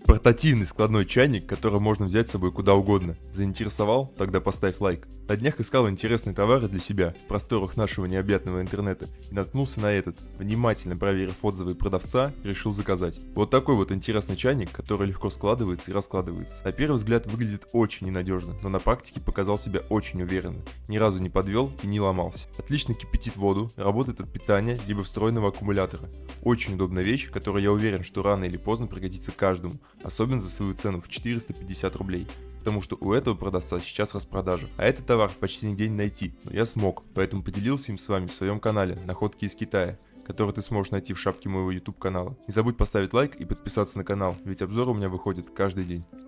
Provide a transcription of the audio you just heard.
Портативный складной чайник, который можно взять с собой куда угодно. Заинтересовал? Тогда поставь лайк. На днях искал интересные товары для себя в просторах нашего необъятного интернета и наткнулся на этот. Внимательно проверив отзывы продавца, решил заказать. Вот такой вот интересный чайник, который легко складывается и раскладывается. На первый взгляд выглядит очень ненадежно, но на практике показал себя очень уверенно. Ни разу не подвел и не ломался. Отлично кипятит воду, работает от питания либо встроенного аккумулятора. Очень удобная вещь, которая, я уверен, что рано или поздно пригодится каждому, особенно за свою цену в 450 рублей. Потому что у этого продавца сейчас распродажа. А этот товар почти нигде не найти, но я смог, поэтому поделился им с вами в своем канале «Находки из Китая», который ты сможешь найти в шапке моего YouTube канала. Не забудь поставить лайк и подписаться на канал, ведь обзоры у меня выходят каждый день.